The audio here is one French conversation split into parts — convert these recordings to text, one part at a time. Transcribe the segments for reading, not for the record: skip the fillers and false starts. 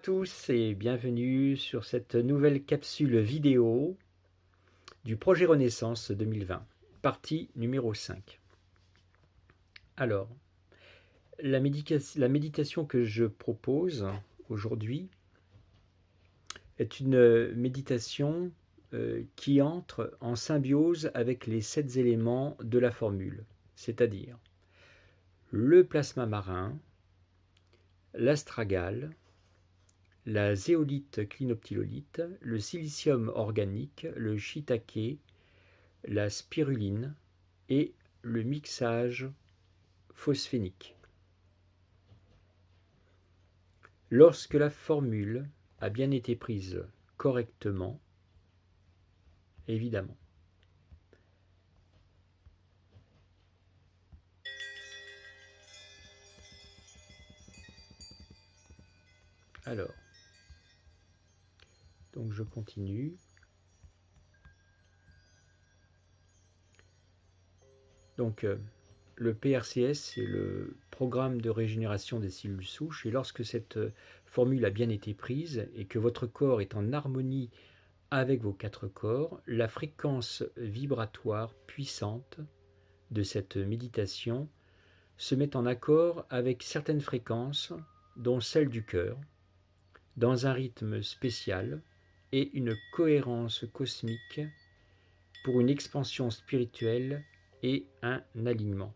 tous et bienvenue sur cette nouvelle capsule vidéo du projet Renaissance 2020, partie numéro 5. Alors, la méditation que je propose aujourd'hui est une méditation qui entre en symbiose avec les 7 éléments de la formule, c'est-à-dire le plasma marin, l'astragale, la zéolite clinoptilolite, le silicium organique, le shiitake, la spiruline et le mixage phosphénique. Lorsque la formule a bien été prise correctement, évidemment. Alors, donc je continue. Donc, le PRCS, c'est le programme de régénération des cellules souches, et lorsque cette formule a bien été prise et que votre corps est en harmonie avec vos 4 corps, la fréquence vibratoire puissante de cette méditation se met en accord avec certaines fréquences, dont celle du cœur, dans un rythme spécial et une cohérence cosmique pour une expansion spirituelle et un alignement.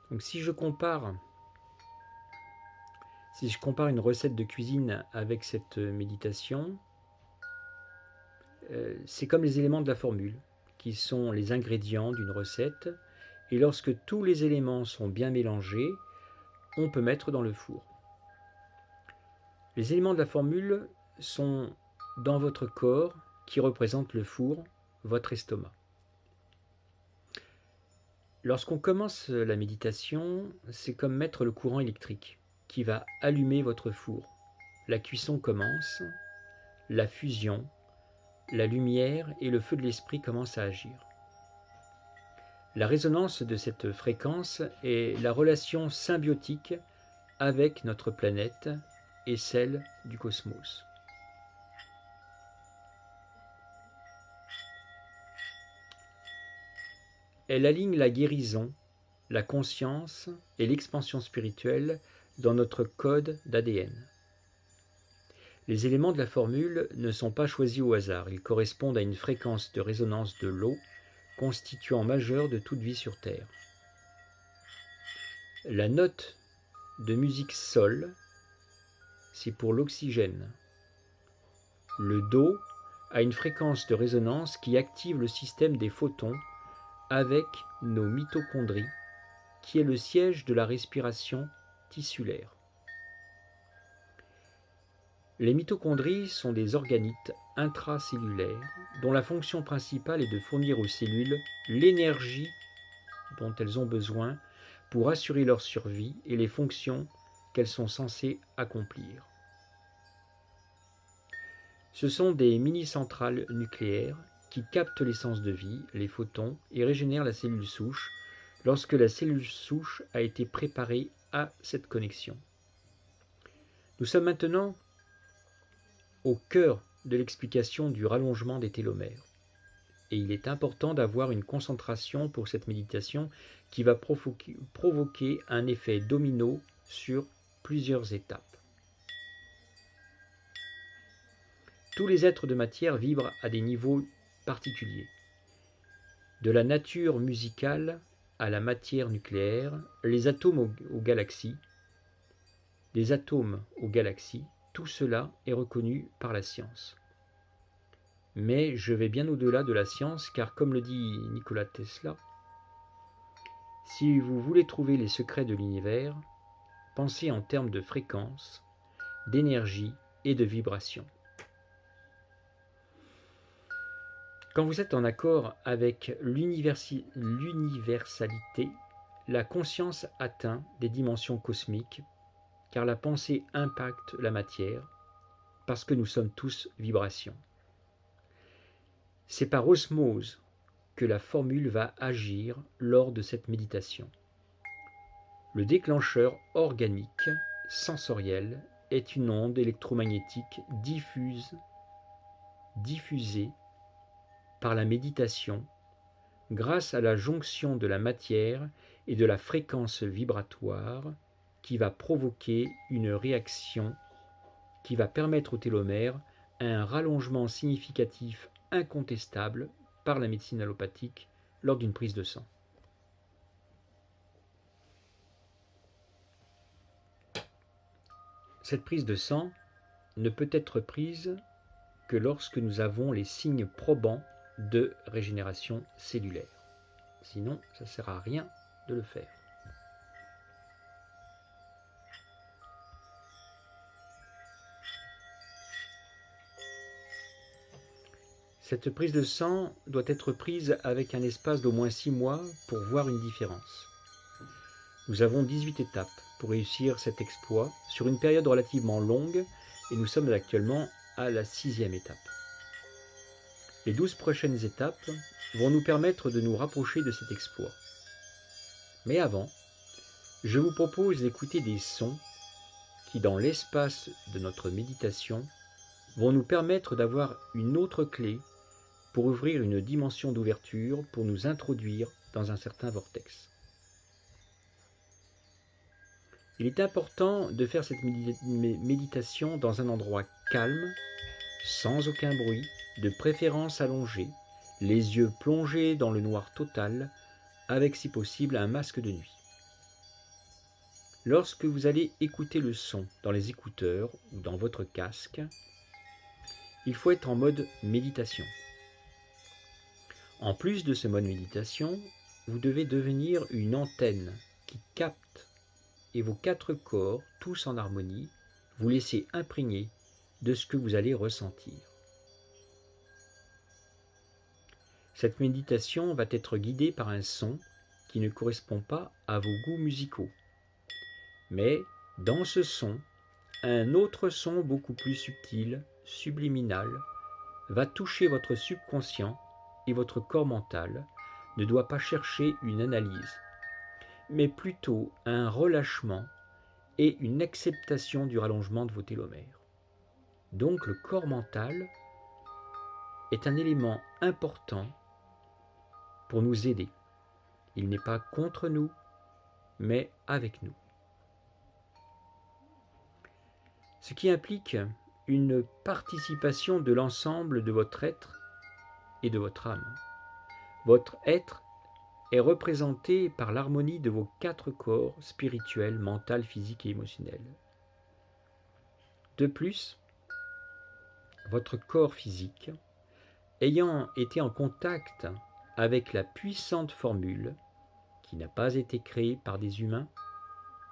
Donc si je compare une recette de cuisine avec cette méditation, c'est comme les éléments de la formule, qui sont les ingrédients d'une recette, et lorsque tous les éléments sont bien mélangés, on peut mettre dans le four. Les éléments de la formule sont dans votre corps, qui représente le four, votre estomac. Lorsqu'on commence la méditation, c'est comme mettre le courant électrique qui va allumer votre four. La cuisson commence, la fusion, la lumière et le feu de l'esprit commencent à agir. La résonance de cette fréquence est la relation symbiotique avec notre planète et celle du cosmos. Elle aligne la guérison, la conscience et l'expansion spirituelle dans notre code d'ADN. Les éléments de la formule ne sont pas choisis au hasard, ils correspondent à une fréquence de résonance de l'eau, constituant majeur de toute vie sur Terre. La note de musique sol, c'est pour l'oxygène. Le Do a une fréquence de résonance qui active le système des photons avec nos mitochondries, qui est le siège de la respiration tissulaire. Les mitochondries sont des organites intracellulaires dont la fonction principale est de fournir aux cellules l'énergie dont elles ont besoin pour assurer leur survie et les fonctions qu'elles sont censées accomplir. Ce sont des mini-centrales nucléaires qui captent l'essence de vie, les photons, et régénèrent la cellule souche lorsque la cellule souche a été préparée à cette connexion. Nous sommes maintenant au cœur de l'explication du rallongement des télomères. Et il est important d'avoir une concentration pour cette méditation qui va provoquer un effet domino sur plusieurs étapes. Tous les êtres de matière vibrent à des niveaux particuliers. De la nature musicale à la matière nucléaire, les atomes aux galaxies, des atomes aux galaxies, tout cela est reconnu par la science. Mais je vais bien au-delà de la science, car comme le dit Nikola Tesla, si vous voulez trouver les secrets de l'univers, pensez en termes de fréquence, d'énergie et de vibration. Quand vous êtes en accord avec l'universalité, la conscience atteint des dimensions cosmiques, car la pensée impacte la matière, parce que nous sommes tous vibrations. C'est par osmose que la formule va agir lors de cette méditation. Le déclencheur organique, sensoriel, est une onde électromagnétique diffusée par la méditation grâce à la jonction de la matière et de la fréquence vibratoire qui va provoquer une réaction qui va permettre au télomère un rallongement significatif incontestable par la médecine allopathique lors d'une prise de sang. Cette prise de sang ne peut être prise que lorsque nous avons les signes probants de régénération cellulaire. Sinon, ça ne sert à rien de le faire. Cette prise de sang doit être prise avec un espace d'au moins 6 mois pour voir une différence. Nous avons 18 étapes pour réussir cet exploit sur une période relativement longue et nous sommes actuellement à la 6e étape. Les 12 prochaines étapes vont nous permettre de nous rapprocher de cet exploit. Mais avant, je vous propose d'écouter des sons qui, dans l'espace de notre méditation, vont nous permettre d'avoir une autre clé pour ouvrir une dimension d'ouverture, pour nous introduire dans un certain vortex. Il est important de faire cette méditation dans un endroit calme, sans aucun bruit, de préférence allongé, les yeux plongés dans le noir total, avec si possible un masque de nuit. Lorsque vous allez écouter le son dans les écouteurs ou dans votre casque, il faut être en mode méditation. En plus de ce mode méditation, vous devez devenir une antenne qui capte et vos 4 corps, tous en harmonie, vous laissez imprégner de ce que vous allez ressentir. Cette méditation va être guidée par un son qui ne correspond pas à vos goûts musicaux. Mais dans ce son, un autre son beaucoup plus subtil, subliminal, va toucher votre subconscient et votre corps mental ne doit pas chercher une analyse, mais plutôt un relâchement et une acceptation du rallongement de vos télomères. Donc le corps mental est un élément important pour nous aider. Il n'est pas contre nous, mais avec nous. Ce qui implique une participation de l'ensemble de votre être et de votre âme. Votre être est représenté par l'harmonie de vos 4 corps spirituels, mental, physique et émotionnel. De plus, votre corps physique, ayant été en contact avec la puissante formule qui n'a pas été créée par des humains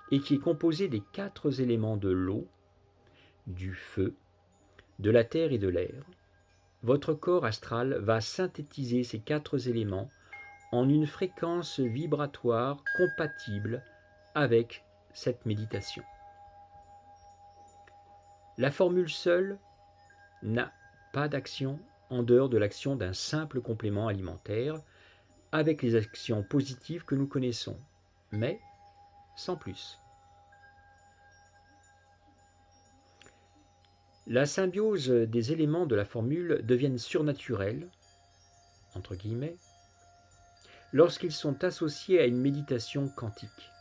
et qui est composée des 4 éléments de l'eau, du feu, de la terre et de l'air, votre corps astral va synthétiser ces 4 éléments en une fréquence vibratoire compatible avec cette méditation. La formule seule n'a pas d'action en dehors de l'action d'un simple complément alimentaire avec les actions positives que nous connaissons, mais sans plus. La symbiose des éléments de la formule deviennent surnaturels, entre guillemets, lorsqu'ils sont associés à une méditation quantique.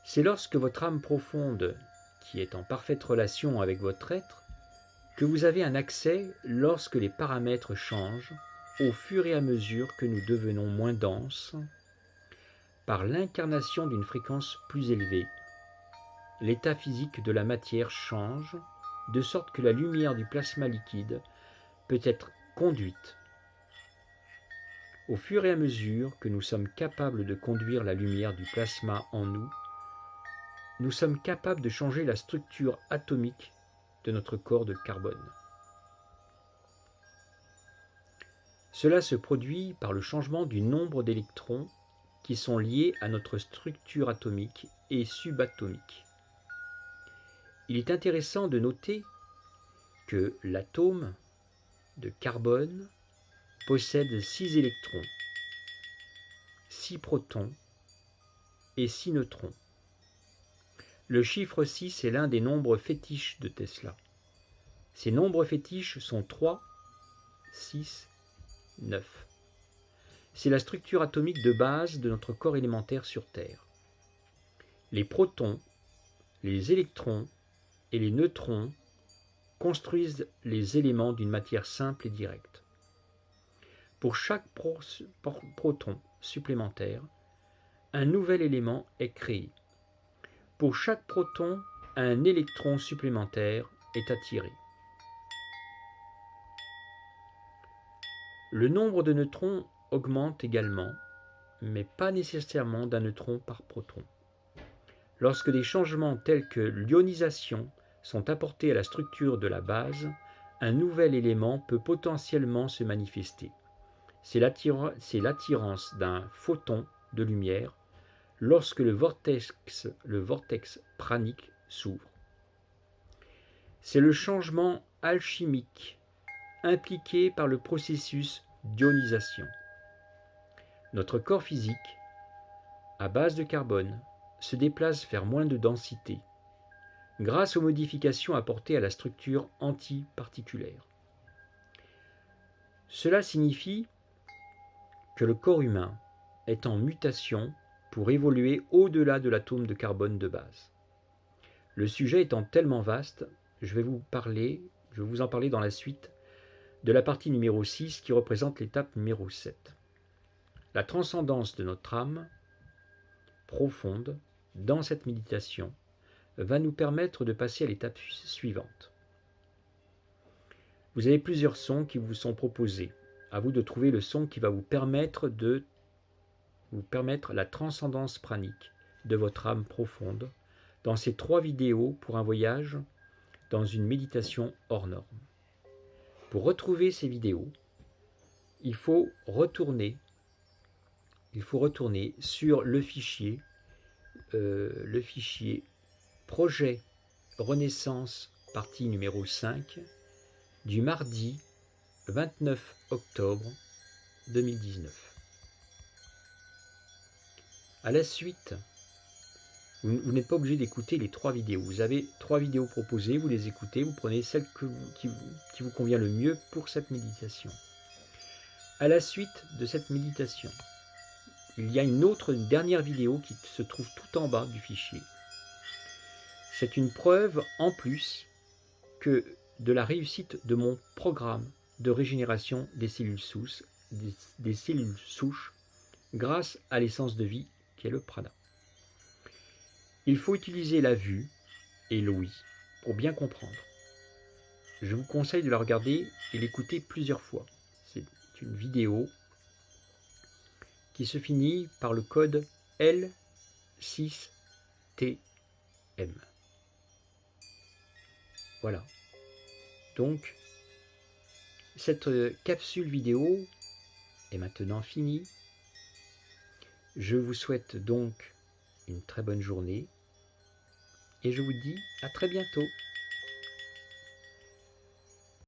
C'est lorsque votre âme profonde, qui est en parfaite relation avec votre être, que vous avez un accès lorsque les paramètres changent au fur et à mesure que nous devenons moins denses, par l'incarnation d'une fréquence plus élevée. L'état physique de la matière change, de sorte que la lumière du plasma liquide peut être conduite. Au fur et à mesure que nous sommes capables de conduire la lumière du plasma en nous, nous sommes capables de changer la structure atomique de notre corps de carbone. Cela se produit par le changement du nombre d'électrons qui sont liés à notre structure atomique et subatomique. il est intéressant de noter que l'atome de carbone possède 6 électrons, 6 protons et 6 neutrons. Le chiffre 6 est l'un des nombres fétiches de Tesla. Ces nombres fétiches sont 3, 6, 9. C'est la structure atomique de base de notre corps élémentaire sur Terre. Les protons, les électrons et les neutrons construisent les éléments d'une matière simple et directe. Pour chaque proton supplémentaire, un nouvel élément est créé. Pour chaque proton, un électron supplémentaire est attiré. Le nombre de neutrons augmente également, mais pas nécessairement d'un neutron par proton. Lorsque des changements tels que l'ionisation sont apportés à la structure de la base, un nouvel élément peut potentiellement se manifester. C'est l'attirance d'un photon de lumière lorsque le vortex pranique s'ouvre. C'est le changement alchimique impliqué par le processus d'ionisation. Notre corps physique, à base de carbone, se déplace vers moins de densité, grâce aux modifications apportées à la structure antiparticulaire. Cela signifie que le corps humain est en mutation pour évoluer au-delà de l'atome de carbone de base. Le sujet étant tellement vaste, je vais vous en parler dans la suite de la partie numéro 6 qui représente l'étape numéro 7. La transcendance de notre âme profonde dans cette méditation va nous permettre de passer à l'étape suivante. Vous avez plusieurs sons qui vous sont proposés. À vous de trouver le son qui va vous permettre la transcendance pranique de votre âme profonde dans ces 3 vidéos pour un voyage dans une méditation hors norme. Pour retrouver ces vidéos, il faut retourner sur le fichier projet Renaissance partie numéro 5 du mardi 29 octobre 2019. À la suite, vous n'êtes pas obligé d'écouter les 3 vidéos. Vous avez 3 vidéos proposées, vous les écoutez, vous prenez celle qui vous convient le mieux pour cette méditation. À la suite de cette méditation, il y a une dernière vidéo qui se trouve tout en bas du fichier. C'est une preuve en plus que de la réussite de mon programme de régénération des cellules souches grâce à l'essence de vie qui est le prana. Il faut utiliser la vue et l'ouïe pour bien comprendre. Je vous conseille de la regarder et l'écouter plusieurs fois. C'est une vidéo qui se finit par le code L6TM. Voilà. Donc, cette capsule vidéo est maintenant finie. Je vous souhaite donc une très bonne journée et je vous dis à très bientôt.